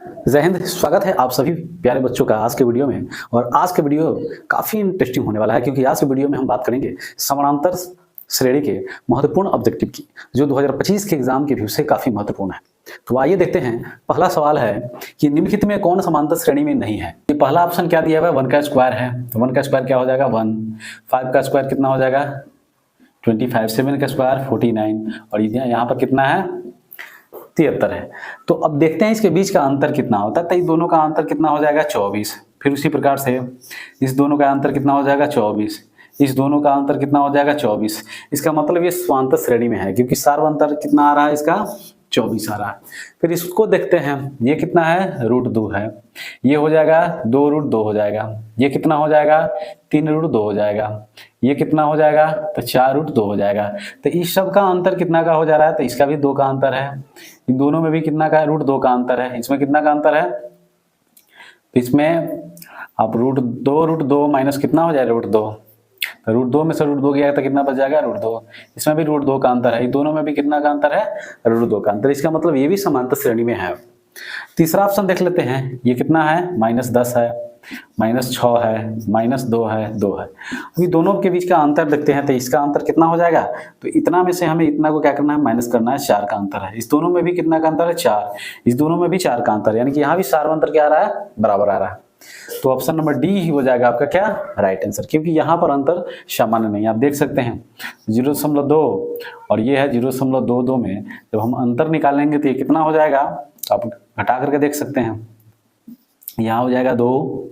जय हिंद। स्वागत है आप सभी प्यारे बच्चों का आज के वीडियो में। और आज के वीडियो काफ़ी इंटरेस्टिंग होने वाला है, क्योंकि आज के वीडियो में हम बात करेंगे समानांतर श्रेणी के महत्वपूर्ण ऑब्जेक्टिव की, जो 2025 के एग्जाम के व्यू से काफ़ी महत्वपूर्ण है। तो आइए देखते हैं। पहला सवाल है कि निम्नलिखित में कौन समांतर श्रेणी में नहीं है। ये पहला ऑप्शन क्या दिया हुआ है, 1 का स्क्वायर है, तो 1 का स्क्वायर क्या हो जाएगा 1, 5 का स्क्वायर कितना हो जाएगा 25, 7 का स्क्वायर 49, और यहाँ पर कितना है 73 है। तो अब देखते हैं इसके बीच का अंतर कितना होता है। तो इस दोनों का अंतर कितना हो जाएगा 24। फिर उसी प्रकार से इस दोनों का अंतर कितना हो जाएगा 24, इस दोनों का अंतर कितना हो जाएगा 24। इसका मतलब ये समांतर श्रेणी में है, क्योंकि सार्वंतर कितना आ रहा है इसका 24 आ रहा है। फिर इसको देखते हैं, ये कितना है √2 है, ये हो जाएगा 2√2 हो जाएगा, ये कितना हो जाएगा 3√2 हो जाएगा, ये कितना हो जाएगा तो 4√2 हो जाएगा। तो इस सब का अंतर कितना का हो जा रहा है, तो इसका भी 2 का अंतर है, इन दोनों में भी कितना का है √2 का अंतर है, इसमें कितना का अंतर है, तो इसमें आप √2 माइनस कितना हो जाएगा √2, तो √2 में से √2 गया तो कितना बच जाएगा √2, इसमें भी √2 का अंतर है, इन दोनों में भी कितना का अंतर है √2 का अंतर। इसका मतलब ये भी समांतर श्रेणी में है। तीसरा ऑप्शन देख लेते हैं, ये कितना है -10 है, -6 है, -2 है, 2 है। अभी दोनों के बीच का अंतर देखते हैं, तो इसका अंतर कितना हो जाएगा, तो इतना में से हमें इतना को क्या करना है माइनस करना है, 4 का अंतर है। इस दोनों में भी कितना का अंतर है 4, इस दोनों में भी 4 का अंतर, यानी कि यहाँ भी सार्वंतर क्या आ रहा है बराबर आ रहा है। तो ऑप्शन नंबर डी ही हो जाएगा आपका क्या राइट आंसर, क्योंकि यहाँ पर अंतर सामान्य नहीं। आप देख सकते हैं 0.2 और ये है 0.22 में जब हम अंतर निकालेंगे तो ये कितना हो जाएगा, आप घटा करके देख सकते हैं, यहाँ हो जाएगा 2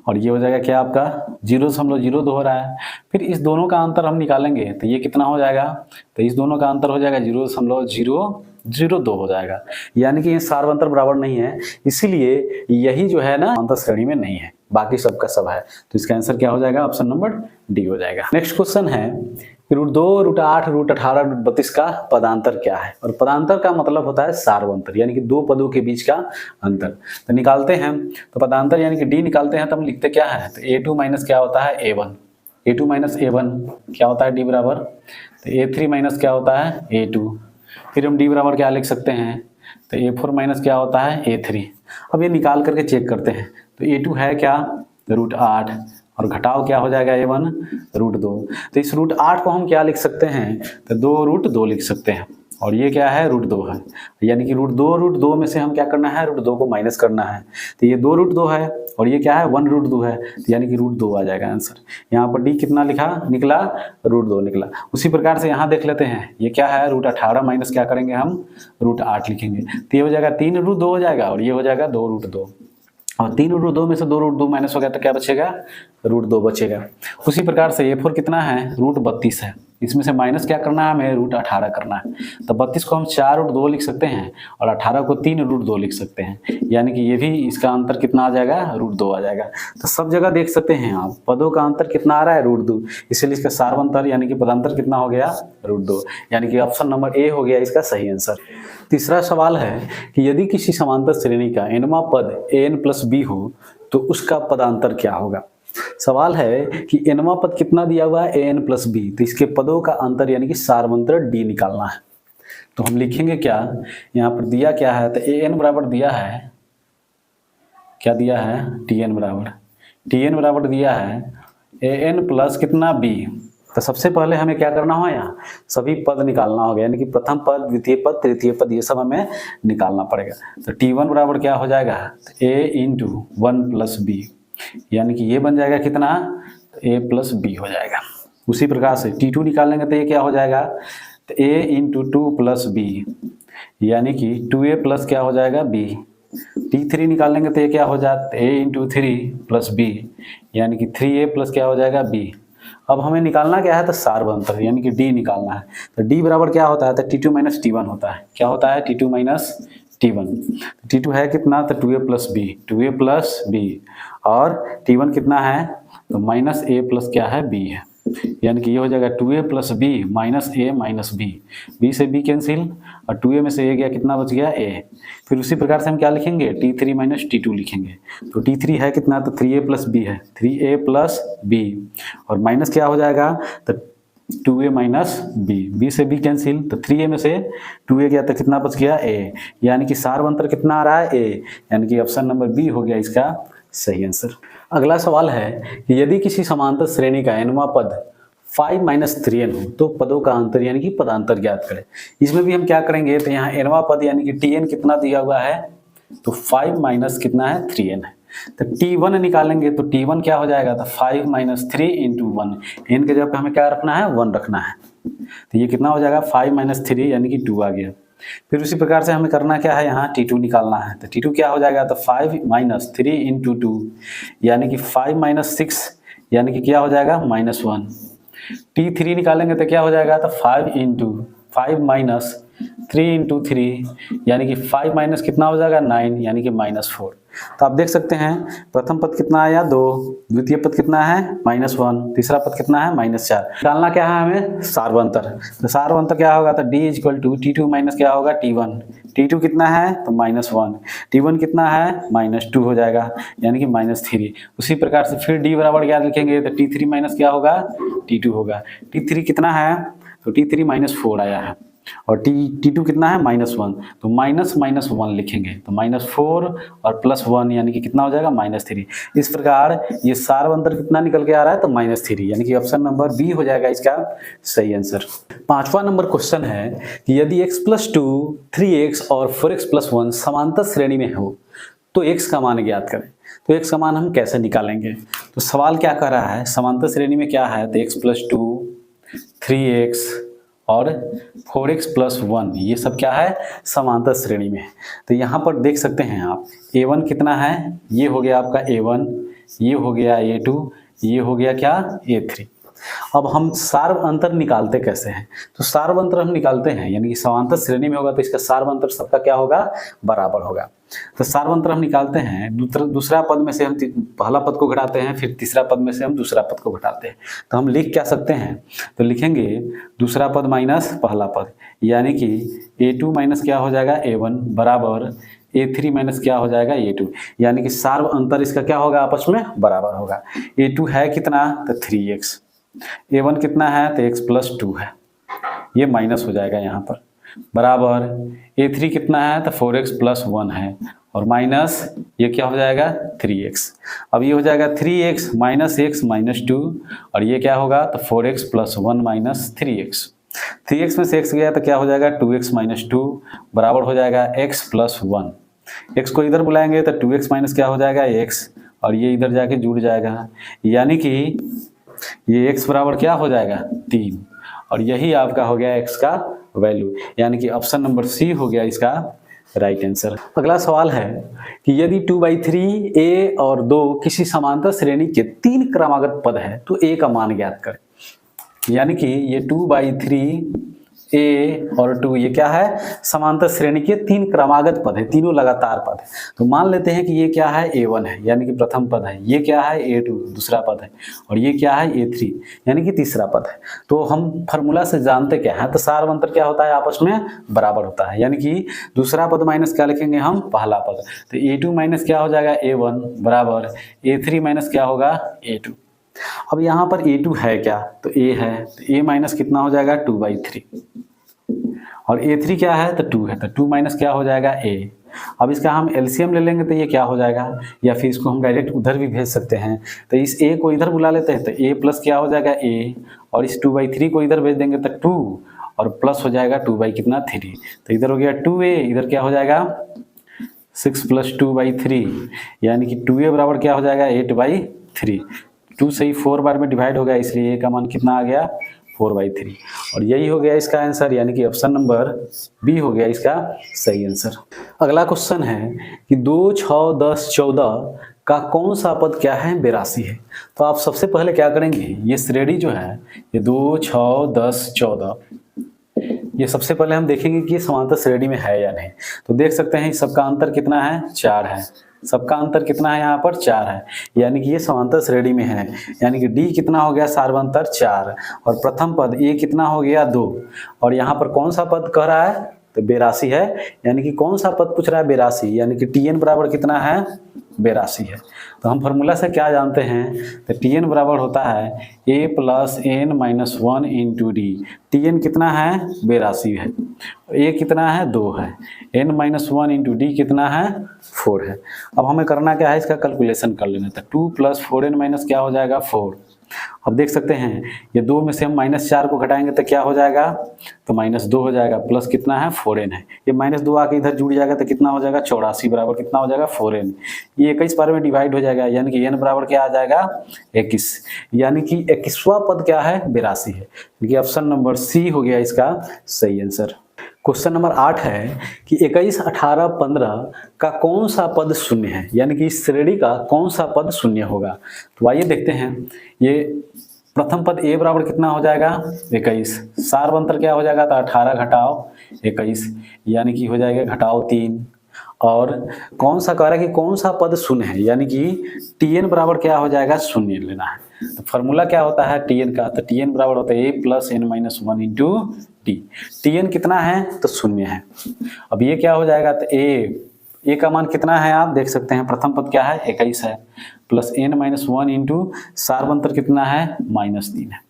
और ये हो जाएगा क्या आपका 0.02 हो रहा है। फिर इस दोनों का अंतर हम निकालेंगे तो ये कितना हो जाएगा, तो इस दोनों का अंतर हो जाएगा 0.002 हो जाएगा, यानी कि ये सार्वंतर बराबर नहीं है, इसीलिए यही जो है ना अंतर श्रेणी में नहीं है, बाकी सबका सब है। तो इसका आंसर क्या हो जाएगा, ऑप्शन नंबर डी हो जाएगा। नेक्स्ट क्वेश्चन है √2, √8, √18, √32 का पदांतर क्या है। और पदांतर का मतलब होता है सार्वंतर, यानी कि दो पदों के बीच का अंतर। तो निकालते हैं, तो पदांतर यानी कि डी निकालते हैं तो हम लिखते क्या है, तो A2 माइनस क्या होता है A1, A2 माइनस A1 क्या होता है D बराबर, तो A3 माइनस क्या होता है A2। फिर हम D बराबर क्या लिख सकते हैं, तो A4 माइनस क्या होता है A3। अब ये निकाल करके चेक करते हैं, तो A2 है क्या √8 और घटाओ क्या हो जाएगा A1 √2। तो इस √8 को हम क्या लिख सकते हैं, तो 2√2 लिख सकते हैं, और ये क्या है √2 है, यानी कि √2 में से हम क्या करना है √2 को माइनस करना है। तो ये 2√2 है और ये क्या है 1√2 है, तो यानी कि √2 आ जाएगा आंसर। यहाँ पर डी कितना लिखा निकला √2 निकला। उसी प्रकार से यहाँ देख लेते हैं, ये क्या है √18 माइनस क्या करेंगे हम √8 लिखेंगे, तो ये हो जाएगा 3√2 हो जाएगा और ये हो जाएगा 2√2, और 3√2 में से 2√2 माइनस हो गया तो क्या बचेगा √2 बचेगा। उसी प्रकार से A4 कितना है √32 है, इसमें से माइनस क्या करना है हमें √18 करना है। तो 32 को हम 4√2 लिख सकते हैं और 18 को 3√2 लिख सकते हैं, यानी कि ये भी इसका अंतर कितना आ जाएगा √2 आ जाएगा। तो सब जगह देख सकते हैं आप पदों का अंतर कितना आ रहा है √2, इसलिए इसका सार्वंतर यानी कि पदांतर कितना हो गया √2, यानी कि ऑप्शन नंबर ए हो गया इसका सही आंसर। तीसरा सवाल है कि यदि किसी समांतर श्रेणी का nवां पद an + b हो तो उसका पदांतर क्या होगा। सवाल है कि nवां पद कितना दिया हुआ है an + b, तो इसके पदों का अंतर यानी कि सार्वंतर d निकालना है। तो हम लिखेंगे क्या, यहाँ पर दिया क्या है, तो an बराबर दिया है, क्या दिया है tn बराबर दिया है an प्लस कितना b। तो सबसे पहले हमें क्या करना होगा, यहाँ सभी पद निकालना होगा, यानी कि प्रथम पद, द्वितीय पद, तृतीय पद, ये सब हमें निकालना पड़ेगा। तो T1 बराबर क्या हो जाएगा, तो A × 1 + b, यानी कि ये बन जाएगा कितना, तो A + b हो जाएगा। उसी प्रकार से T2 निकालेंगे तो ये क्या हो जाएगा, तो A × 2 + b, यानी कि 2A + क्या हो जाएगा b। T3 निकालेंगे तो ये क्या हो जाता है A × 3 + b, यानी कि 3A + क्या हो जाएगा b। अब हमें निकालना क्या है, तो सार्वंतर यानी कि D निकालना है। तो D बराबर क्या होता है, तो T2 - T1 होता है। क्या होता है T2 - T1। T2 है कितना, तो 2A + b, और T1 कितना है, तो -A + क्या है b है, यानी कि ये हो जाएगा 2A + b -A - b, b से b कैंसिल और 2A में से a गया, कितना बच गया a। फिर उसी प्रकार से हम क्या लिखेंगे T3 - T2 लिखेंगे। तो T3 है कितना, तो 3A + b है, 3A + b, और माइनस क्या हो जाएगा, तो 2a माइनस बी से बी कैंसिल, तो 3a में से 2a गया तो कितना बच गया a, यानी कि सार्व अंतर कितना आ रहा है a, यानी कि ऑप्शन नंबर बी हो गया इसका सही आंसर। अगला सवाल है कि यदि किसी समांतर श्रेणी का nवां पद 5 माइनस 3n हो तो पदों का अंतर यानी कि पदांतर ज्ञात करें। इसमें भी हम क्या करेंगे, तो यहाँ nवां पद यानी कि tn कितना दिया हुआ है, तो 5 माइनस कितना है 3n है, तो t1 निकालेंगे तो t1 क्या हो जाएगा, तो 5 माइनस 3 इंटू 1, n के जगह पे हमें क्या रखना है 1 रखना है, तो ये कितना हो जाएगा 5 माइनस 3 यानी कि 2 आ गया। फिर उसी प्रकार से हमें करना क्या है, यहाँ t2 निकालना है, तो t2 क्या हो जाएगा, तो 5 माइनस 3 इंटू 2 यानी कि 5 माइनस 6 यानी कि क्या हो जाएगा -1। t3 निकालेंगे तो क्या हो जाएगा, तो 5 माइनस 3 इंटू 3 यानी कि 5 माइनस कितना हो जाएगा 9 यानी कि -4। तो आप देख सकते हैं प्रथम पद कितना आया 2, द्वितीय पद कितना है -1, तीसरा पद कितना है -4। निकालना क्या है हमें सार्व अंतर, तो सार्व अंतर क्या होगा, तो d equal to t2 minus क्या होगा t1, t2 कितना है तो -1, t1 कितना है -2 हो जाएगा यानी कि -3। उसी प्रकार से फिर d बराबर क्या लिखेंगे, तो t3 माइनस क्या होगा t2 होगा, t3 कितना है तो t3 -4 आया है और t2 कितना है -1, तो -1 लिखेंगे, तो -4 और +1 यानी कि कितना हो जाएगा -3। इस प्रकार ये सार्व अंतर कितना निकल के आ रहा है, तो -3 यानी कि ऑप्शन नंबर बी हो जाएगा इसका सही आंसर। 5वां नंबर क्वेश्चन है कि यदि x + 2, 3x और 4x + 1 समांतर श्रेणी में हो तो x का मान ज्ञात करें। तो x का मान हम कैसे निकालेंगे, तो सवाल क्या कर रहा है, समांतर श्रेणी में क्या है, तो x + 2, 3x और 4x + 1 ये सब क्या है समांतर श्रेणी में है। तो यहाँ पर देख सकते हैं आप a1 कितना है, ये हो गया आपका a1, ये हो गया a2, ये हो गया क्या a3। अब हम सार्व अंतर निकालते कैसे हैं, तो सार्व अंतर हम निकालते हैं यानी कि समांतर श्रेणी में होगा तो इसका सार्व अंतर सबका क्या होगा बराबर होगा। तो सार्व अंतर हम निकालते हैं, दूसरा पद में से हम पहला पद को घटाते हैं, फिर तीसरा पद में से हम दूसरा पद को घटाते हैं। तो हम लिख क्या सकते हैं, तो लिखेंगे दूसरा पद माइनस पहला पद यानी कि a2 माइनस क्या हो जाएगा a1 बराबर a3 माइनस क्या हो जाएगा a2, यानी कि सार्व अंतर इसका क्या होगा आपस में बराबर होगा। a2 है कितना तो 3x, a1 कितना है तो x + 2 है, ये माइनस हो जाएगा यहाँ पर, बराबर a3 कितना है तो 4x + 1 है और माइनस ये क्या हो जाएगा 3x। अब ये हो जाएगा 3x माइनस x -2 और ये क्या होगा तो 4x + 1 माइनस 3x। 3x में से x गया तो क्या हो जाएगा 2x - 2 बराबर हो जाएगा x + 1। x को इधर बुलाएंगे तो 2x माइनस क्या हो जाएगा x और ये इधर जाके जुड़ जाएगा, यानी कि ये x बराबर क्या हो जाएगा 3 और यही आपका हो गया x का वैल्यू, यानी कि ऑप्शन नंबर सी हो गया इसका राइट आंसर। अगला सवाल है कि यदि 2/3 a और 2 किसी समांतर श्रेणी के 3 क्रमागत पद है तो a का मान ज्ञात करें। यानी कि ये 2/3 a और 2 ये क्या है समांतर श्रेणी के 3 क्रमागत पद है, तीनों लगातार पद है। तो मान लेते हैं कि ये क्या है a1 है यानी कि प्रथम पद है, ये क्या है a2 दूसरा पद है और ये क्या है a3 यानी कि तीसरा पद है। तो हम फार्मूला से जानते क्या है, तो सार्व अंतर क्या होता है आपस में बराबर होता है, यानी कि दूसरा पद माइनस क्या लिखेंगे हम पहला पद, तो a2 माइनस क्या हो जाएगा a1 बराबर a3 माइनस क्या होगा a2। अब यहाँ पर a2 है क्या, तो a है, तो a माइनस कितना हो जाएगा 2/3 और a3 क्या है तो 2 है, तो 2 माइनस क्या हो जाएगा a। अब इसका हम एलसीएम ले लेंगे तो ये क्या हो जाएगा, या फिर इसको हम डायरेक्ट उधर भी भेज सकते हैं, तो इस a को इधर बुला लेते हैं तो a प्लस क्या हो जाएगा a और इस 2/3 को इधर भेज देंगे तो 2 और प्लस हो जाएगा 2/3, तो इधर हो गया 2a, इधर क्या हो जाएगा 6 + 2/3 यानी कि 2a बराबर क्या हो जाएगा 8/3। 2 से ही 4 बार में डिवाइड हो गया इसलिए a का मान कितना आ गया 4/3 और यही हो गया इसका आंसर, यानी कि ऑप्शन नंबर बी हो गया इसका सही आंसर। अगला क्वेश्चन है कि 2, 6, 10, 14 का कौन सा पद क्या है 82 है। तो आप सबसे पहले क्या करेंगे, ये श्रेणी जो है ये 2, 6, 10, 14 ये सबसे पहले हम देखेंगे कि ये समांतर श्रेणी में है या नहीं। तो देख सकते हैं सबका अंतर कितना है 4 है, सबका अंतर कितना है यहाँ पर 4 है, यानी कि ये समांतर श्रेणी में है, यानी कि D कितना हो गया सार्वंतर 4 और प्रथम पद A कितना हो गया 2 और यहाँ पर कौन सा पद कह रहा है तो 82 है, यानी कि कौन सा पद पूछ रहा है 82, यानी कि Tn बराबर कितना है 82 है। तो हम फार्मूला से क्या जानते हैं, तो Tn बराबर होता है a plus n minus 1 into D. Tn कितना है 82 है, a कितना है 2 है, n माइनस 1 इंटू डी कितना है 4 है। अब हमें करना क्या है, इसका कैलकुलेशन कर लेना था। 2 प्लस 4n माइनस क्या हो जाएगा 4। अब देख सकते हैं ये 2 में से हम -4 को घटाएंगे तो क्या हो जाएगा, तो -2 हो जाएगा, प्लस कितना है 4n है, ये -2 आके इधर जुड़ जाएगा तो कितना हो जाएगा 84 बराबर कितना हो जाएगा 4n। ये 21 बार में डिवाइड हो जाएगा, यानी कि n बराबर क्या आ जाएगा 21, यानी कि 21वां पद क्या है 82 है। देखिए ऑप्शन नंबर सी हो गया इसका सही आंसर। क्वेश्चन नंबर 8 है कि 21, 18, 15 का कौन सा पद शून्य है, यानी कि इस श्रेणी का कौन सा पद शून्य होगा। तो आइए देखते हैं। ये प्रथम पद a बराबर कितना हो जाएगा 21, सार्वंतर क्या हो जाएगा, तो 18 घटाओ 21, यानी कि हो जाएगा घटाओ 3। और कौन सा कह रहा है कि कौन सा पद शून्य है, यानी कि Tn बराबर क्या हो जाएगा शून्य लेना है। तो फार्मूला क्या होता है Tn का, तो Tn बराबर होता है a plus n minus 1 into T. Tn कितना है, तो शून्य है। अब ये क्या हो जाएगा, तो a का मान कितना है आप देख सकते हैं, प्रथम पद क्या है 21 है, प्लस n माइनस 1 इंटू सार्वंतर कितना है -3 है।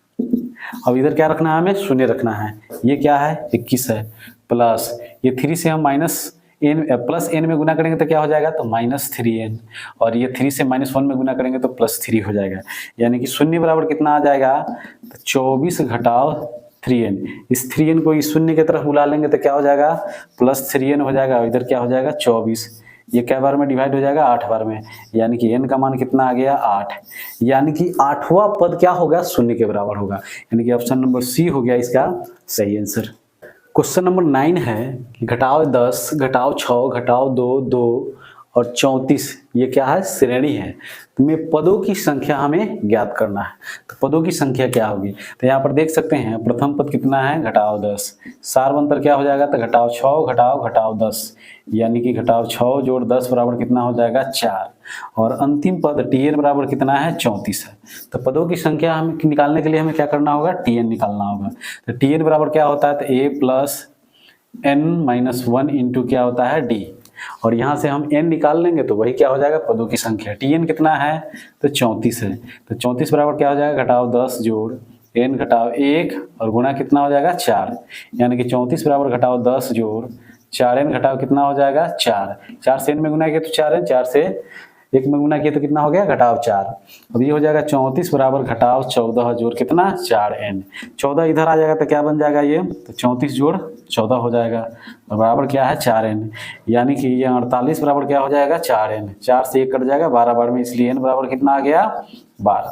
अब इधर क्या रखना है, हमें शून्य रखना है। ये क्या है 21 है, प्लस ये 3 से हम प्लस n में गुना करेंगे तो क्या हो जाएगा, तो -3n, और ये 3 से -1 में गुना करेंगे तो +3 हो जाएगा, यानी कि शून्य बराबर कितना आ जाएगा, तो 24 घटाओ 3n। इस 3n को इस शून्य की तरफ बुला लेंगे तो क्या हो जाएगा +3n हो जाएगा, इधर क्या हो जाएगा 24। ये क्या बार में डिवाइड हो जाएगा 8 बार में, यानी कि n का मान कितना आ गया 8, यानी कि 8वां पद क्या होगा शून्य के बराबर होगा, यानी कि ऑप्शन नंबर सी हो गया इसका सही आंसर। क्वेश्चन नंबर 9 है कि घटाओ 10, घटाओ 6, घटाओ 2, 2 और 34 ये क्या है श्रेणी है। तो में पदों की संख्या हमें ज्ञात करना है। तो पदों की संख्या क्या होगी, तो यहाँ पर देख सकते हैं प्रथम पद कितना है घटाओ 10, सार्वंतर क्या हो जाएगा, तो घटाओ 6 घटाओ 10, यानी कि घटाओ 6 जोड़ 10 बराबर कितना हो जाएगा 4, और अंतिम पद Tn बराबर कितना है 34 है। तो पदों की संख्या हम निकालने के लिए हमें क्या करना होगा, Tn निकालना होगा। तो Tn बराबर क्या होता है, तो a plus n minus 1 into क्या होता है d, और यहाँ से हम n निकाल लेंगे तो वही क्या हो जाएगा पदों की संख्या। Tn कितना है, तो 34 है, तो 34 बराबर क्या हो जाएगा घटाओ 10 जोड़ n घटाओ 1 और गुणा कितना हो जाएगा 4, यानी कि 34 बराबर घटाओ 10 जोड़ 4n घटाओ कितना हो जाएगा 4, 4 से n में गुना किया तो 4n, 4 से 1 में गुना किया तो कितना हो गया घटाओ 4। अब ये हो जाएगा 34 बराबर घटाओ 14 जोड़ कितना 4n, 14 इधर आ जाएगा तो क्या बन जाएगा ये, तो 34 जोड़ 14 हो जाएगा और बराबर क्या है 4n, यानी कि ये 48 बराबर क्या हो जाएगा 4n, 4 से 1 कट जाएगा 12 बार में, इसलिए n बराबर कितना आ गया 12।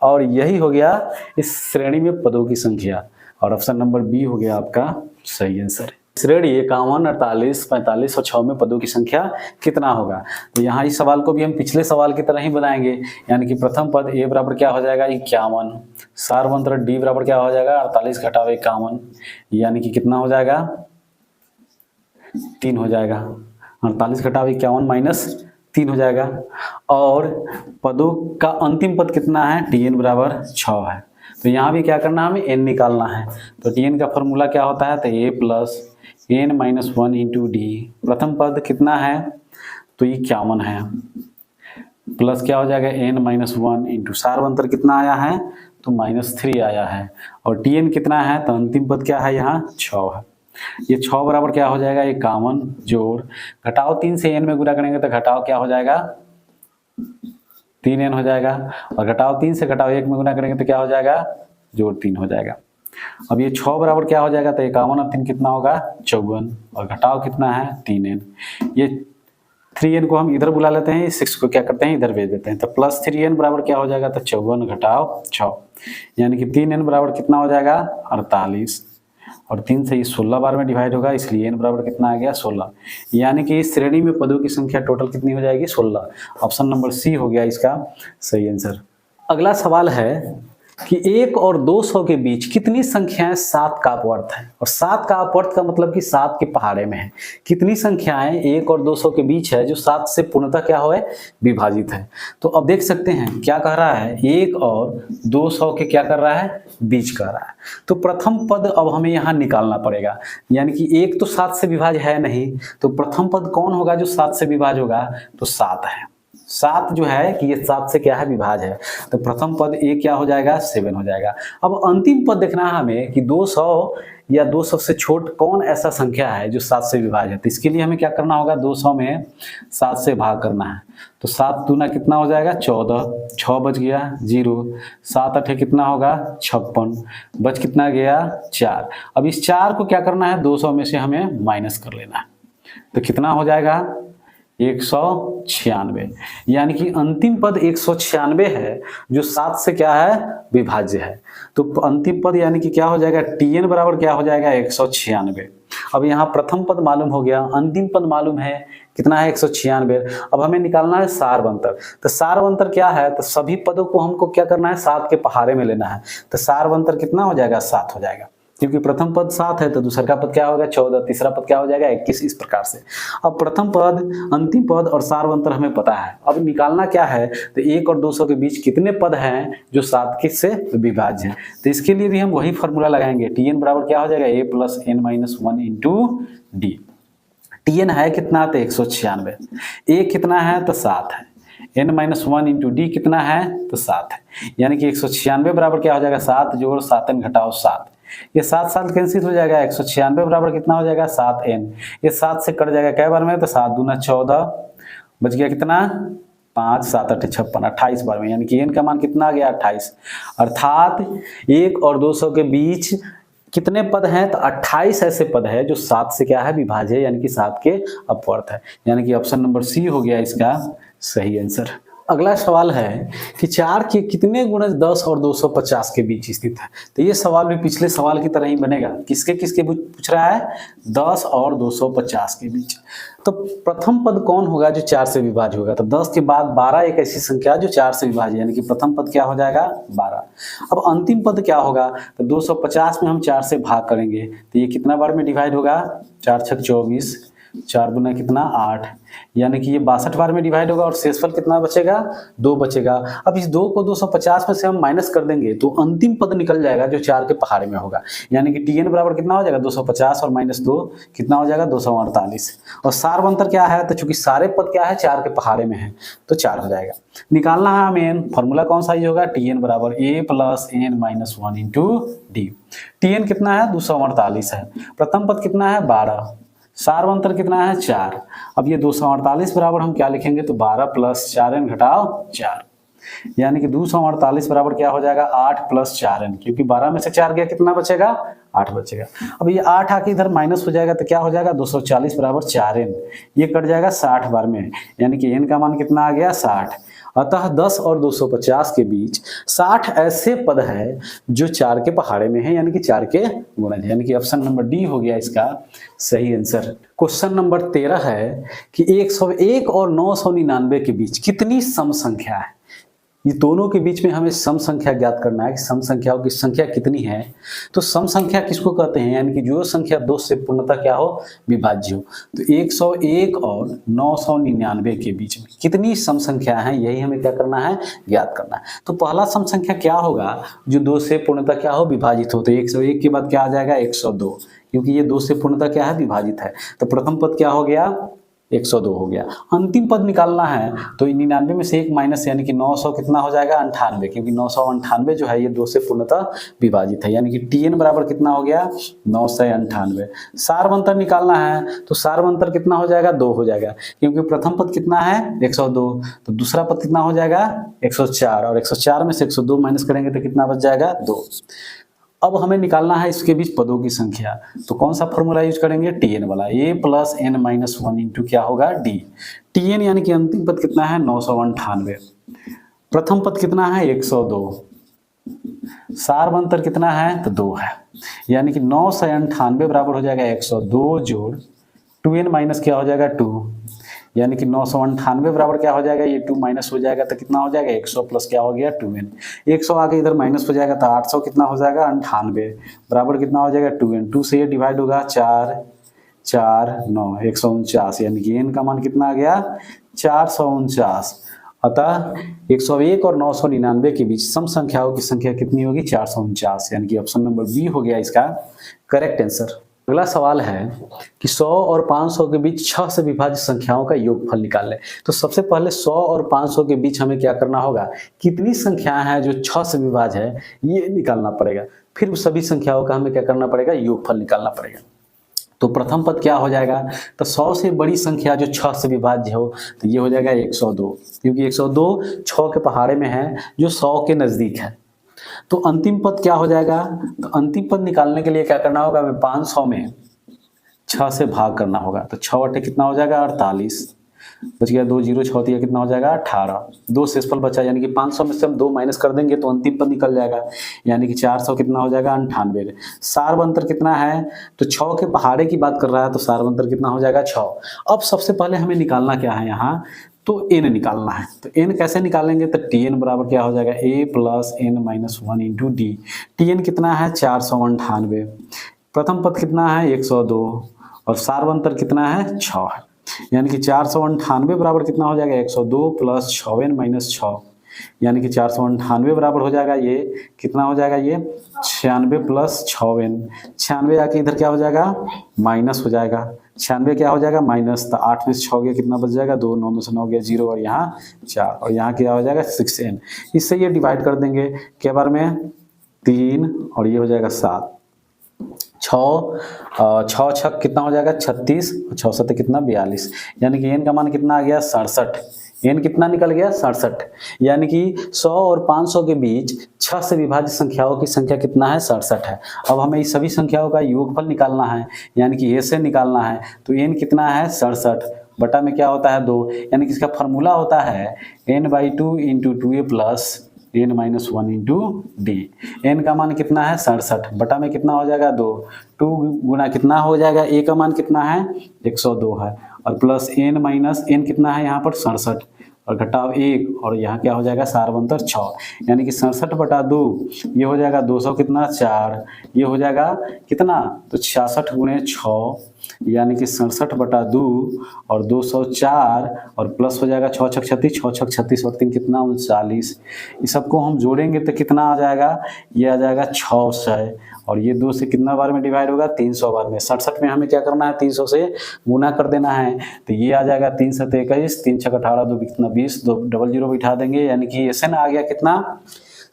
और यही हो गया इस श्रेणी में पदों की संख्या, और ऑप्शन नंबर बी हो गया आपका सही आंसर। श्रेणी 51, 48, 45 और 6 में पदों की संख्या कितना होगा। तो यहाँ इस सवाल को भी हम पिछले सवाल की तरह ही बनाएंगे, यानी कि प्रथम पद a बराबर क्या हो जाएगा 51, सार्वंतर d बराबर क्या हो जाएगा 48 घटाओ 51, यानी कि कितना हो जाएगा 3 हो जाएगा, 48 घटाओ 51 माइनस 3 हो जाएगा। और पदों का अंतिम पद कितना है, Tn बराबर 6 है। तो यहाँ भी क्या करना है, हमें n निकालना है। तो Tn का फॉर्मूला क्या होता है, तो a plus n minus 1 into D. प्रथम पद कितना है, तो 51 है, प्लस क्या हो जाएगा n माइनस 1 इंटू सार्वंतर कितना आया है, तो -3 आया है, और Tn कितना है, तो अंतिम पद क्या है यहाँ 6 है। ये 6 बराबर क्या हो जाएगा 51 जोड़ घटाओ 3 से n में गुणा करेंगे तो घटाओ क्या हो जाएगा 3n हो जाएगा, और घटाओ 3 से घटाओ 1 में गुणा करेंगे तो क्या हो जाएगा जोड़ 3 हो जाएगा। अब ये 6 बराबर क्या हो जाएगा, तो 51 और 3 कितना होगा 54, और घटाओ कितना है 3n। ये 3n को हम इधर बुला लेते हैं, 6 को क्या करते हैं इधर भेज देते हैं, तो प्लस 3n बराबर क्या हो जाएगा, तो 54 घटाओ 6, यानी कि 3n बराबर कितना हो जाएगा 48, और 3 से ये 16 बार में डिवाइड होगा, इसलिए n बराबर कितना आ गया 16, यानी कि इस श्रेणी में पदों की संख्या टोटल कितनी हो जाएगी 16। ऑप्शन नंबर सी हो गया इसका सही आंसर। अगला सवाल है कि 1 और 200 के बीच कितनी संख्याएं 7 का अपवर्त है। और 7 का अपवर्त का मतलब कि 7 के पहाड़े में है। कितनी संख्याएं 1 और 200 के बीच है जो 7 से पूर्णतः क्या हो है, विभाजित है। तो अब देख सकते हैं क्या कह रहा है, 1 और 200 के क्या कर रहा है, बीच कह रहा है। तो प्रथम पद अब हमें यहाँ निकालना पड़ेगा, यानी कि 1 तो 7 से विभाज्य है नहीं, तो प्रथम पद कौन होगा जो 7 से विभाज्य होगा, तो 7 है। 7 जो है कि ये 7 से क्या है, विभाज्य है। तो प्रथम पद ए क्या हो जाएगा, 7 हो जाएगा। अब अंतिम पद देखना है हमें कि 200 या 200 से छोट कौन ऐसा संख्या है जो 7 से विभाज्य है। तो इसके लिए हमें क्या करना होगा, 200 में 7 से भाग करना है। तो 7 दूना कितना हो जाएगा, 14, 6 बच गया 0, 7 8 कितना होगा, 56, बच कितना गया, 4। अब इस 4 को क्या करना है, 200 में से हमें माइनस कर लेना है। तो कितना हो जाएगा, 196, यानी कि अंतिम पद 196 है जो 7 से क्या है, विभाज्य है। तो अंतिम पद यानी कि क्या हो जाएगा, Tn बराबर क्या हो जाएगा, 196। अब यहाँ प्रथम पद मालूम हो गया, अंतिम पद मालूम है, कितना है, 196। अब हमें निकालना है सारवंतर। तो सारवंतर क्या है, तो सभी पदों को हमको क्या करना है, 7 के पहाड़े में लेना है। तो सारवंतर कितना हो जाएगा, 7 हो जाएगा, क्योंकि प्रथम पद 7 है तो दूसरा का पद क्या होगा, 14, तीसरा पद क्या हो जाएगा, 21, इस प्रकार से। अब प्रथम पद, अंतिम पद और सारवंतर हमें पता है। अब निकालना क्या है, तो 1 और 200 के बीच कितने पद हैं जो 7 के से विभाज्य हैं। तो इसके लिए भी हम वही फॉर्मूला लगाएंगे, Tn बराबर क्या हो जाएगा, a + n - 1 × d। Tn है कितना, तो 196, a कितना है, तो 7 है, n - 1 × d कितना है, तो 7 है, यानी कि 196 बराबर क्या हो जाएगा, 7 जोड़ 7n घटाओ 7, ये 7 7 कैंसिल हो जाएगा। 196 बराबर कितना हो जाएगा, 7n, ये 7 से कट जाएगा कै बार में, तो 7 दूना 14, बच गया कितना, 5 7 8 56, 28 बार में, यानी कि n का मान कितना आ गया, 28। अर्थात 1 और 200 के बीच कितने पद हैं, तो 28 ऐसे पद है जो 7 से क्या है, विभाज्य है, यानी कि 7 के अपवर्त है, यानी कि ऑप्शन नंबर सी हो गया इसका सही आंसर। अगला सवाल है कि 4 के कितने गुणज 10 और 250 के बीच स्थित है। तो ये सवाल भी पिछले सवाल की तरह ही बनेगा, किसके किसके पूछ रहा है, 10 और 250 के बीच। तो प्रथम पद कौन होगा जो 4 से विभाज्य होगा, तो 10 के बाद 12 एक ऐसी संख्या जो 4 से विभाज्य, यानी कि प्रथम पद क्या हो जाएगा, 12। अब अंतिम पद क्या होगा, तो 250 में हम 4 से भाग करेंगे, तो ये कितना बार में डिवाइड होगा, 4 छक 24, 4 दूना कितना 8, यानी कि ये 62 बार में डिवाइड होगा और शेषफल कितना बचेगा, 2 बचेगा। अब इस 2 को 250 में से हम माइनस कर देंगे तो अंतिम पद निकल जाएगा जो 4 के पहाड़े में होगा, यानी कि Tn बराबर कितना हो जाएगा, 250 और -2 कितना हो जाएगा, 248। और सारवंतर क्या है, तो चूंकि सारे पद क्या है, 4 के पहाड़े में है तो 4 हो जाएगा। निकालना है हमें, फॉर्मूला कौन सा ही होगा, Tn बराबर a + n - 1 × d। Tn कितना है, 248 है, प्रथम पद कितना है, 12, सारवंतर कितना है, 4। अब ये 248 बराबर हम क्या लिखेंगे, तो 12 + 4n घटाओ 4, यानी कि 248 बराबर क्या हो जाएगा, 8 + 4n, क्योंकि 12 में से 4 गया कितना बचेगा, 8 बचेगा। अब ये 8 आके इधर माइनस हो जाएगा तो क्या हो जाएगा, 240 बराबर 4n, ये कट जाएगा 60 बार में, यानी कि n का मान कितना आ गया, 60। अतः 10 और 250 के बीच 60 ऐसे पद है जो 4 के पहाड़े में है, यानी कि 4 के गुणज, यानी कि ऑप्शन नंबर डी हो गया इसका सही आंसर। क्वेश्चन नंबर 13 है कि 101 और 999 के बीच कितनी सम संख्या है। ये दोनों के बीच में हमें सम संख्या ज्ञात करना है कि सम संख्याओं की संख्या कितनी है। तो सम संख्या किसको कहते हैं, यानी कि जो संख्या 2 से पूर्णतः क्या हो, विभाज्य हो। तो 101 और 999 के बीच में कितनी सम संख्या है, यही हमें क्या करना है, ज्ञात करना है। तो पहला सम संख्या क्या होगा जो 2 से पूर्णतः क्या हो, विभाजित हो। तो 101 के बाद क्या आ जाएगा, 102, क्योंकि ये 2 से पूर्णतः क्या है, विभाजित है। तो प्रथम पद क्या हो गया, 102 हो गया। अंतिम पद निकालना है तो 99 में से 1 माइनस, यानी कि 900 कितना हो जाएगा, 98, क्योंकि 998 जो है ये 2 से पूर्णतः विभाजित है, यानी कि Tn बराबर कितना हो गया, 998। सारवंतर निकालना है तो सारवंतर कितना हो जाएगा, 2 हो जाएगा, क्योंकि प्रथम पद कितना है, 102, तो दूसरा पद कितना हो जाएगा, 104, और 104 में से 102 माइनस करेंगे तो कितना बच जाएगा, 2। अब हमें निकालना है इसके बीच पदों की संख्या, तो कौन सा फॉर्मूला यूज करेंगे, Tn वाला, a + n - 1 इंटू क्या होगा, d। Tn यानी कि अंतिम पद कितना है, 998, प्रथम पद कितना है, 102, सारवंतर कितना है, तो 2 है, यानी कि 998 बराबर हो जाएगा 102 जोड़ 2n माइनस क्या हो जाएगा, 2, यानी कि 998 बराबर क्या हो जाएगा, ये 2 माइनस हो जाएगा तो कितना हो जाएगा 100 प्लस क्या हो गया 2n। 100 आगे इधर माइनस हो जाएगा तो 800 कितना हो जाएगा 98 बराबर कितना हो जाएगा 2n। 2 से ये डिवाइड होगा 4 4 9 149, यानी कि n का मान कितना आ गया 449। अतः 101 और 999 के बीच सम संख्याओं की संख्या कितनी होगी 449, यानी कि ऑप्शन नंबर बी हो गया इसका करेक्ट आंसर। अगला सवाल है कि 100 और 500 के बीच 6 से विभाज्य संख्याओं का योगफल निकाल लें। तो सबसे पहले 100 और 500 के बीच हमें क्या करना होगा, कितनी संख्याएं हैं जो 6 से विभाज्य है ये निकालना पड़ेगा। फिर उस सभी संख्याओं का हमें क्या करना पड़ेगा, योगफल निकालना पड़ेगा। तो प्रथम पद क्या हो जाएगा, तो 100 से बड़ी संख्या जो 6 से विभाज्य हो तो ये हो जाएगा 102, क्योंकि 102 6 के पहाड़े में है जो 100 के नज़दीक है। तो अंतिम पद क्या हो जाएगा, तो अंतिम पद निकालने के लिए क्या करना होगा, हमें 500 में 6 से भाग करना होगा। तो 6 अट्ठे कितना हो जाएगा 48, बच गया 2 0 6 दिया कितना हो जाएगा 18, 2 शेषफल बचा, यानी कि 500 में से हम 2 माइनस कर देंगे तो अंतिम पद निकल जाएगा, यानी कि 400 कितना हो जाएगा 98। सारवंतर कितना है, तो 6 के पहाड़े की बात कर रहा है तो सारवंतर कितना हो जाएगा 6। अब सबसे पहले हमें निकालना क्या है यहाँ, तो n निकालना है। तो n कैसे निकालेंगे, तो tn बराबर क्या हो जाएगा a plus n minus 1 into D. tn कितना है 498, प्रथम पद कितना है 102 और सारवंतर कितना है 6 है, यानी कि 498 बराबर कितना हो जाएगा 102 प्लस 6n माइनस 6, यानी कि 498 बराबर हो जाएगा ये कितना हो जाएगा ये 96 प्लस 6n। 96 आके इधर क्या हो जाएगा माइनस हो जाएगा, 96 क्या हो जाएगा माइनस, तो 8 में से 6 गया कितना बच जाएगा 2, 9 में से 9 गया 0 और यहाँ 4 और यहाँ क्या हो जाएगा 6n। इससे ये डिवाइड कर देंगे के बार में 3 और ये हो जाएगा 7, 6 छक कितना हो जाएगा 36 और 6 सत्ते कितना 42, यानी कि n का मान कितना आ गया 67। n कितना निकल गया 67, यानी कि 100 और 500 के बीच 6 से विभाज्य संख्याओं की संख्या कितना है 67 है। अब हमें इस सभी संख्याओं का योगफल निकालना है, यानी कि a से निकालना है। तो n कितना है 67 बटा में क्या होता है 2, यानी कि इसका फॉर्मूला होता है n/2 into 2a plus n minus 1 into D. n का मान कितना है 67 बटा में कितना हो जाएगा 2, 2 गुना कितना हो जाएगा, a का मान कितना है 102 है और प्लस n माइनस n कितना है यहाँ पर 67 और घटाव 1 और यहाँ क्या हो जाएगा सारवंतर 6, यानी कि 67 बटा 2 ये हो जाएगा 200 कितना 4, ये हो जाएगा कितना तो 66 गुणे 6, यानी कि 67 बटा 2 और 204 और प्लस हो जाएगा 6 छक 36, 6 छक 36 और 3 कितना 39। इस सबको हम जोड़ेंगे तो कितना आ जाएगा, ये आ जाएगा 600 और ये 2 से कितना बार में डिवाइड होगा 300 बार में। 67 में हमें क्या करना है 300 से गुना कर देना है, तो ये आ जाएगा 3 7 21, 3 छक 18, 2 कितना 20, 2 डबल 0 बिठा देंगे, यानी कि SN आ गया कितना,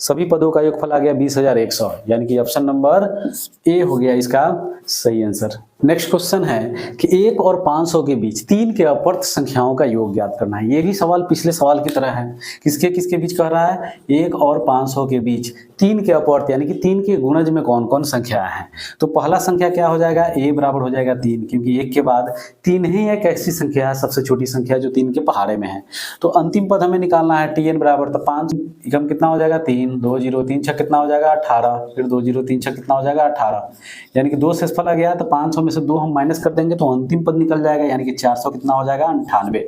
सभी पदों का योगफल आ गया 20,100, यानी कि ऑप्शन नंबर ए हो गया इसका सही आंसर। नेक्स्ट क्वेश्चन है कि 1 और 500 के बीच 3 के अपवर्त संख्याओं का योग ज्ञात करना है। ये भी सवाल पिछले सवाल की तरह है, किसके किसके बीच कह रहा है 1 और 500 के बीच 3 के अपवर्त यानी कि 3 के गुणज में कौन कौन संख्या है। तो पहला संख्या क्या हो जाएगा, a बराबर हो जाएगा 3, क्योंकि 1 के बाद 3 ही एक ऐसी संख्या है सबसे छोटी संख्या जो 3 के पहाड़े में है। तो अंतिम पद हमें निकालना है tn बराबर, तो 5 एकम कितना हो जाएगा 3, 2 0 3 6 कितना हो जाएगा 18, फिर 2 0 3 6 कितना हो जाएगा 18, यानी कि 2 शेषफल आ गया तो 500 में से 2 हम माइनस कर देंगे तो अंतिम पद निकल जाएगा, यानी कि 400 कितना हो जाएगा 98,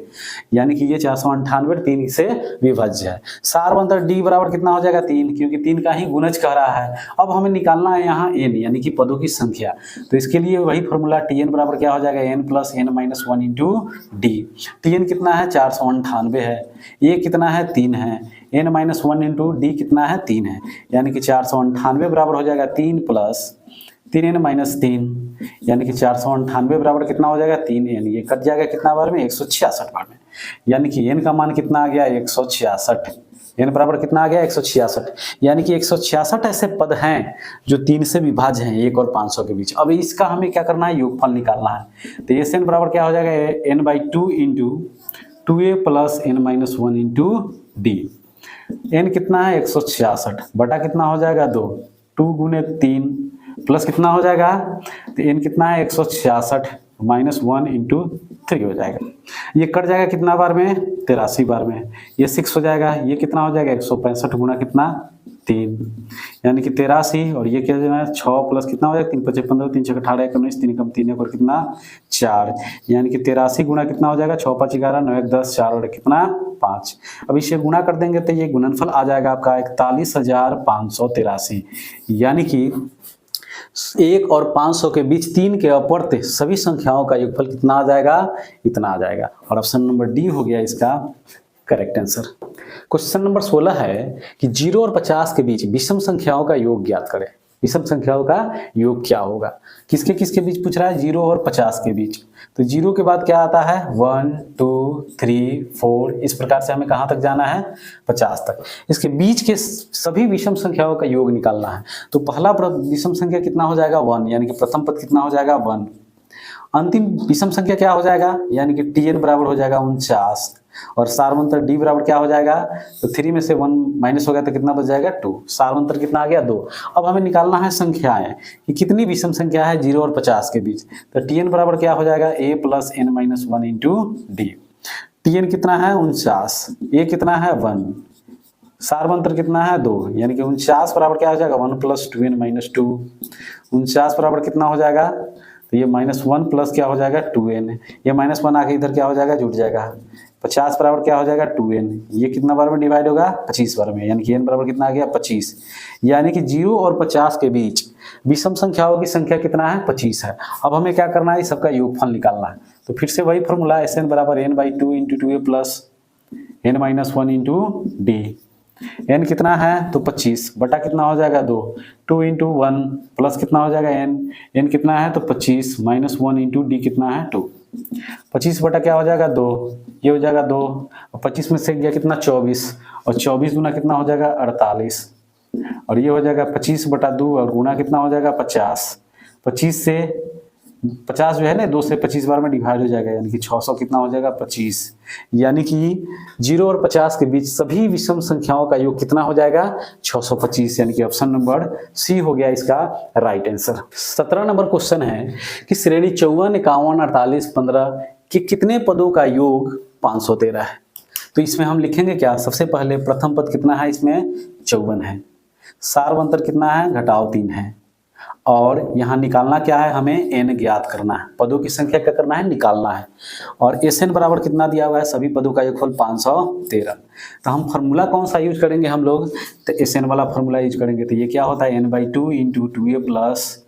यानी कि ये 498 3 से विभाज्य है। सारवंतर d बराबर कितना हो जाएगा 3, क्योंकि 3 का ही गुणज कह रहा है। अब हमें निकालना है यहाँ n यानी कि पदों की संख्या, तो इसके लिए वही फॉर्मूला tn बराबर क्या हो जाएगा n plus n minus 1 into D. tn कितना है 498 है, a कितना है 3 है, n माइनस 1 इंटू डी कितना है 3 है, यानी कि 498 बराबर हो जाएगा 3 प्लस 3n माइनस 3, यानी कि 498 बराबर कितना हो जाएगा 3n, ये कट जाएगा कितना बार में 166 बार में, यानी कि n का मान कितना आ गया 166, n बराबर कितना आ गया 166, यानी कि 166 ऐसे पद हैं जो 3 से विभाज्य हैं 1 और 500 के बीच। अब इसका हमें क्या करना है योगफल निकालना है, तो SN बराबर क्या हो जाएगा n/2 into 2a plus n minus 1 into D. n कितना है 166 बटा कितना हो जाएगा 2, 2 गुने 3 प्लस कितना हो जाएगा, तो n कितना है 166 माइनस 1 इंटू 3 हो जाएगा, ये कट जाएगा कितना बार में 83 बार में, ये 6 हो जाएगा, ये कितना हो जाएगा 165 गुना कितना 3, यानी कि 83, और ये क्या है 6 प्लस कितना हो जाएगा 3 5 15, 3 6 18 19, 3 कम 3 और कितना 4, यानी कि 83 गुना कितना हो जाएगा 6 5 11 9 1 10 4 और कितना 5। अब इसे गुना कर देंगे तो ये गुणनफल आ जाएगा आपका 41,583, यानी कि 1 और 500 के बीच 3 के अपवर्त सभी संख्याओं का योगफल कितना आ जाएगा, इतना आ जाएगा। और ऑप्शन नंबर डी हो गया इसका करेक्ट आंसर। क्वेश्चन नंबर 16 है कि 0 और 50 के बीच विषम संख्याओं का योग ज्ञात करें। विषम संख्याओं का योग क्या होगा, किसके किसके बीच पूछ रहा है, 0 और 50 के बीच। तो 0 के बाद क्या आता है 1 2 3 4, इस प्रकार से हमें कहाँ तक जाना है 50 तक। इसके बीच के सभी विषम संख्याओं का योग निकालना है। तो पहला विषम संख्या कितना हो जाएगा 1, यानी कि प्रथम पद कितना हो जाएगा 1। अंतिम विषम संख्या क्या हो जाएगा, यानी कि tn बराबर हो जाएगा 49, और सारवंतर d बराबर क्या हो जाएगा, तो 3 में से 1 माइनस हो गया तो कितना बच जाएगा 2, सारवंतर कितना आ गया 2। अब हमें निकालना है संख्याएं कि कितनी विषम संख्या है 0 और 50 के बीच। तो tn बराबर क्या हो जाएगा a plus n minus 1 into D. tn कितना है 49, a कितना है 1, सारवंतर कितना है 2, यानी कि 49 बराबर क्या हो जाएगा 1 प्लस 2n माइनस 2। 49 बराबर कितना हो जाएगा, तो ये -1 प्लस क्या हो जाएगा 2n, ये -1 आके इधर क्या हो जाएगा जुड़ जाएगा। 50 बराबर क्या हो जाएगा 2n, ये कितना बार में डिवाइड होगा 25 बार में, यानी कि n बराबर कितना आ गया 25। यानी कि 0 और 50 के बीच विषम संख्याओं की संख्या कितना है 25 है। अब हमें क्या करना है, सबका योगफल निकालना है। तो फिर से वही फॉर्मूला Sn बराबर n/2 into 2a plus n-1 into D. n कितना है तो 25 बटा कितना हो जाएगा 2, 2 इंटू 1 प्लस कितना हो जाएगा n कितना है तो 25 माइनस 1 इंटू डी कितना है 2। 25 बटा क्या हो जाएगा 2, ये हो जाएगा 2, और 25 में से गया कितना 24, और 24 गुना कितना हो जाएगा 48, और ये हो जाएगा 25 बटा 2 और गुना कितना हो जाएगा 50। 25 से 50 जो है ना 2 से 25 बार में डिवाइड हो जाएगा, यानी कि 600 कितना हो जाएगा 25। यानी कि 0 और 50 के बीच सभी विषम संख्याओं का योग कितना हो जाएगा 625, यानी कि ऑप्शन नंबर सी हो गया इसका राइट आंसर। 17 नंबर क्वेश्चन है कि श्रेणी 54 51 48 15 के कितने पदों का योग 513 है। तो इसमें हम लिखेंगे क्या, सबसे पहले प्रथम पद कितना है इसमें 54 है, सारवंतर कितना है घटाव 3 है, और यहाँ निकालना क्या है, हमें n ज्ञात करना है, पदों की संख्या क्या करना है निकालना है। और Sn बराबर कितना दिया हुआ है, सभी पदों का योगफल 513। तो हम फार्मूला कौन सा यूज करेंगे हम लोग, तो Sn वाला फार्मूला यूज करेंगे। तो ये क्या होता है n/2 into 2a plus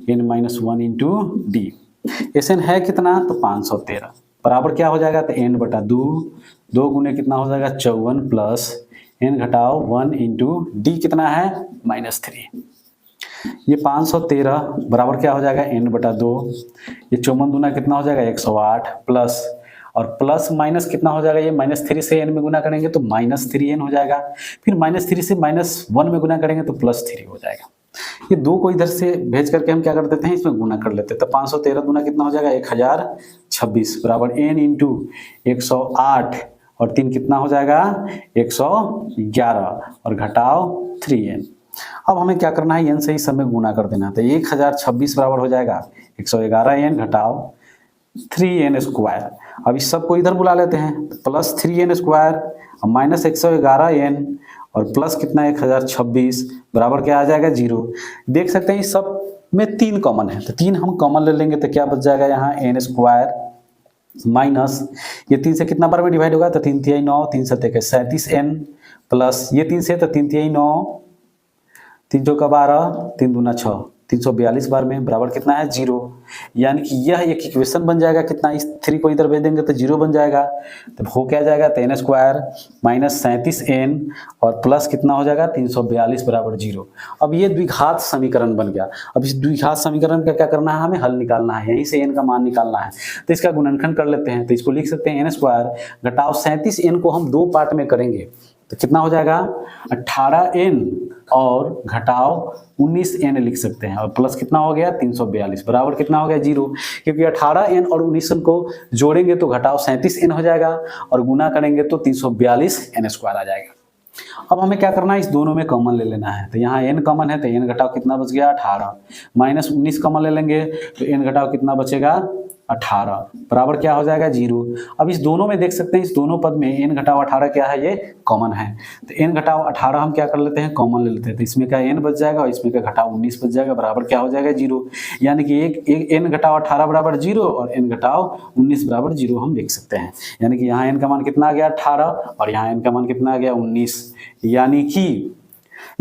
n-1 into D. Sn है कितना तो 513 बराबर क्या हो जाएगा, तो n बटा 2, 2 गुने कितना हो जाएगा 54 प्लस n घटाओ 1 इंटू डी कितना है -3। ये 513 बराबर क्या हो जाएगा n बटा 2, ये 54 दूना कितना हो जाएगा 108 प्लस, और प्लस माइनस कितना हो जाएगा, ये -3 से n में गुना करेंगे तो -3n हो जाएगा, फिर -3 से -1 में गुना करेंगे तो +3 हो जाएगा। ये 2 को इधर से भेज करके हम क्या कर देते हैं, इसमें गुना कर लेते हैं। तो 513 गुना कितना हो जाएगा 1026 बराबर n इंटू 108 और 3 कितना हो जाएगा 111 और घटाओ 3n। अब हमें क्या करना है, n से ही सब में गुना कर देना। तो 1026 बराबर हो जाएगा 111n घटाओ 3n स्क्वायर। अब इस सब को इधर बुला लेते हैं, प्लस 3n स्क्वायर और माइनस 111n और प्लस कितना 1026 बराबर क्या आ जाएगा 0। देख सकते हैं इस सब में 3 कॉमन है, तो 3 हम कॉमन ले लेंगे तो क्या बच जाएगा यहाँ n स्क्वायर माइनस ये 3 से कितना बार में डिवाइड होगा, तो 3 3 9 3 7 37n प्लस ये 3 से तो 3 3 9 3 चौका 12 3 दूना 6 342 बार में बराबर कितना है 0। यानी कि यह एक इक्वेशन बन जाएगा कितना, इस 3 को इधर भेज देंगे तो 0 बन जाएगा। तो हो क्या जाएगा, तो n स्क्वायर माइनस 37n और प्लस कितना हो जाएगा 342 बराबर 0। अब ये द्विघात समीकरण बन गया। अब इस द्विघात समीकरण का क्या करना है, हमें हल निकालना है, यहीं से n का मान निकालना है। तो इसका गुणनखंड कर लेते हैं। तो इसको लिख सकते हैं n स्क्वायर घटाओ 37n को हम 2 पार्ट में करेंगे तो कितना हो जाएगा 18n और घटाओ 19n लिख सकते हैं, और प्लस कितना हो गया 342 बराबर कितना हो गया 0। क्योंकि 18n और 19n को जोड़ेंगे तो घटाओ 37n हो जाएगा और गुना करेंगे तो 342n स्क्वायर आ जाएगा। अब हमें क्या करना है, इस दोनों में कॉमन ले लेना है। तो यहाँ n कॉमन है तो n घटाओ कितना बच गया 18, माइनस 19 कॉमन ले लेंगे तो n घटाओ कितना बचेगा 18 बराबर क्या हो जाएगा 0। अब इस दोनों में देख सकते हैं, इस दोनों पद में n घटाव 18 क्या है, ये कॉमन है। तो n घटाव 18 हम क्या कर लेते हैं, कॉमन ले लेते हैं। तो इसमें का n बच जाएगा और इसमें का घटाव 19 बच जाएगा, बराबर क्या हो जाएगा 0। यानी कि एक n घटाव 18 बराबर 0 और n घटाव 19 बराबर 0 हम लिख सकते हैं। यानी कि यहाँ n का मान कितना आ गया 18 और यहाँ n का मान कितना आ गया 19। यानी कि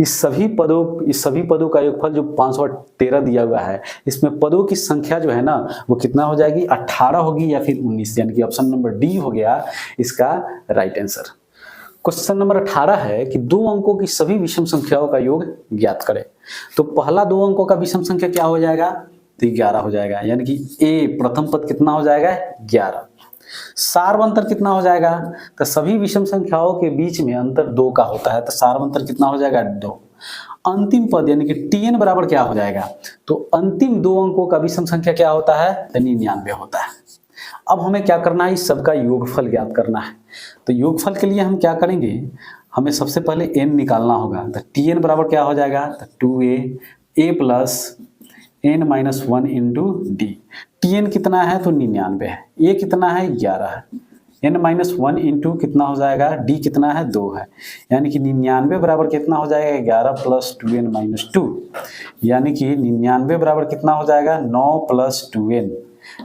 इस सभी पदों का योगफल जो 513 दिया हुआ है, इसमें पदों की संख्या जो है ना वो कितना हो जाएगी, 18 होगी या फिर 19। यानी कि ऑप्शन नंबर डी हो गया इसका राइट आंसर। क्वेश्चन नंबर 18 है कि दो अंकों की सभी विषम संख्याओं का योग ज्ञात करें। तो पहला दो अंकों का विषम संख्या क्या हो जाएगा, तो 11 हो जाएगा। यानी कि ए प्रथम पद कितना हो जाएगा 11। सार्वंतर कितना हो जाएगा, तो सभी विषम संख्याओं के बीच में अंतर 2 का होता है, तो सार्वंतर कितना हो जाएगा 2। अंतिम पद यानी कि tn बराबर क्या हो जाएगा, तो अंतिम दो अंकों का विषम संख्या क्या होता है, तो 99 होता है। अब हमें क्या करना है, इस सबका योगफल ज्ञात करना है। तो योगफल के लिए हम क्या करेंगे, हमें सबसे पहले n निकालना होगा। तो tn बराबर क्या हो जाएगा, तो 2a plus n minus 1 into D. tn कितना है, तो 99 है। a कितना है 11 है। n माइनस 1 इंटू कितना हो जाएगा, d कितना है 2 है। यानी कि 99 बराबर कितना हो जाएगा 11 प्लस 2n माइनस 2। यानी कि 99 बराबर कितना हो जाएगा 9 प्लस 2n।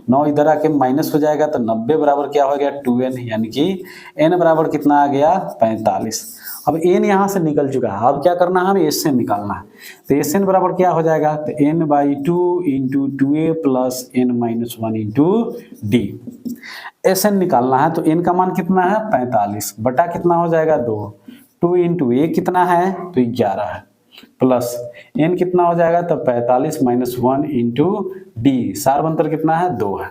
9 इधर आके माइनस हो जाएगा, तो 90 बराबर क्या हो गया 2n। यानी कि n बराबर कितना आ गया 45। अब n यहाँ से निकल चुका है, अब क्या करना है, हमें Sn निकालना है। तो Sn बराबर क्या हो जाएगा, तो n/2 into 2a plus n minus 1 into D. Sn निकालना है, तो n का मान कितना है 45 बटा कितना हो जाएगा 2। 2 इंटू a कितना है, तो 11 है, प्लस n कितना हो जाएगा, तो 45 माइनस 1 इंटू डी। सार्वंतर कितना है 2 है।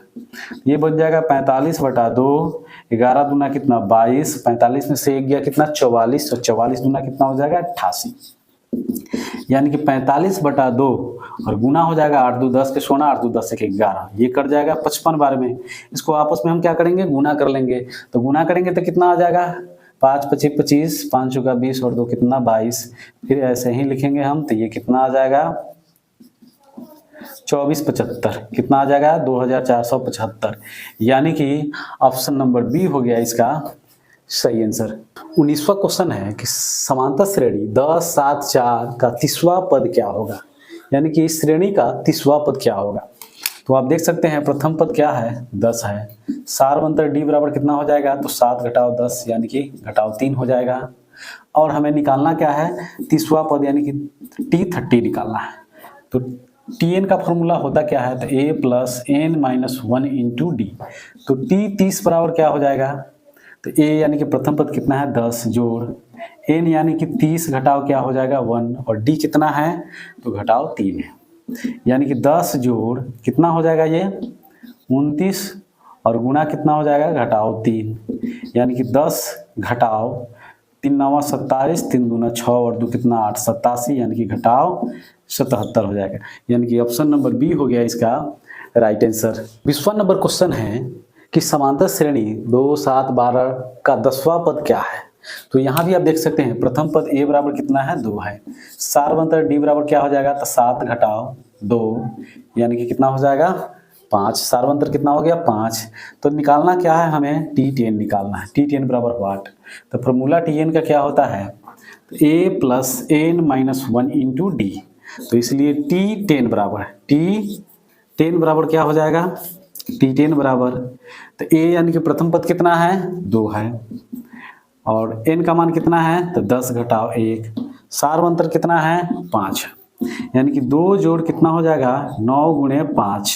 ये बन जाएगा 45 बटा 2। 11 दूना कितना 22, 45 में से 1 गया कितना 44, और 44 दूना कितना हो जाएगा 88। यानी कि 45 बटा 2 और गुना हो जाएगा 8 2 10 के सोना, 8 2 10 1 11, ये कट जाएगा 55 बार में। इसको आपस में हम क्या करेंगे, गुना कर लेंगे। तो गुना करेंगे तो कितना आ जाएगा 5 25 25, 5 चौका 20 और 2 कितना 22। फिर ऐसे ही लिखेंगे हम, तो ये कितना आ जाएगा 24 75, कितना आ जाएगा 2475। यानी कि ऑप्शन नंबर बी हो गया इसका सही आंसर। 19वां क्वेश्चन है कि समांतर श्रेणी 10 7 4 का 30वां पद क्या होगा। यानी कि इस श्रेणी का 30वां पद क्या होगा। तो आप देख सकते हैं प्रथम पद क्या है 10 है। सार्वंतर डी बराबर कितना हो जाएगा, तो 7 घटाव 10 यानी कि घटाव 3 हो जाएगा। और हमें निकालना क्या है 30वां पद यानी कि t30 निकालना है। तो tn का फॉर्मूला होता क्या है, तो a plus n minus 1 into D. तो t30 बराबर क्या हो जाएगा, तो a यानी कि प्रथम पद कितना है 10 जोड़ n यानी कि 30 घटाव क्या हो जाएगा 1 और d कितना है, तो घटाव 3 है। यानी कि 10 जोड़ कितना हो जाएगा ये 29 और गुना कितना हो जाएगा घटाव 3। यानी कि 10 घटाव 3 9 27, 3 दूना 6 और 2 कितना 8 87, यानी कि घटाव 77 हो जाएगा। यानी कि ऑप्शन नंबर बी हो गया इसका राइट आंसर। 20वां नंबर क्वेश्चन है कि समांतर श्रेणी 2 7 12 का 10वां पद क्या है। तो यहाँ भी आप देख सकते हैं प्रथम पद a बराबर कितना है 2 है। सार्वंतर d बराबर क्या हो जाएगा, तो 7 घटाव 2 यानी कि कितना हो जाएगा 5। सार्वंतर कितना हो गया 5। तो निकालना क्या है, हमें t10 निकालना है। t10 बराबर व्हाट, तो फॉर्मूला tn का क्या होता है, तो a plus n minus 1 into D. तो इसलिए t10 बराबर t10 बराबर क्या हो जाएगा, t10 बराबर, तो a यानी कि प्रथम पद कितना है 2 है और n का मान कितना है, तो 10 घटाव 1। सार्वंतर कितना है 5, यानी कि 2 जोड़ कितना हो जाएगा 9 गुणे 5,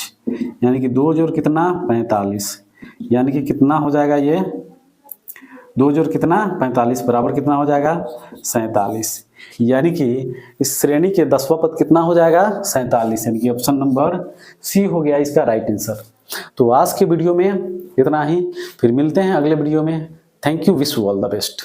यानी कि 2 जोड़ कितना 45, यानी कि कितना हो जाएगा ये 2 जोड़ कितना 45 बराबर कितना हो जाएगा 47। यानी कि इस श्रेणी के 10वां पद कितना हो जाएगा 47, यानी कि ऑप्शन नंबर सी हो गया इसका राइट आंसर। तो आज के वीडियो में इतना ही, फिर मिलते हैं अगले वीडियो में। Thank you, wish you all the best.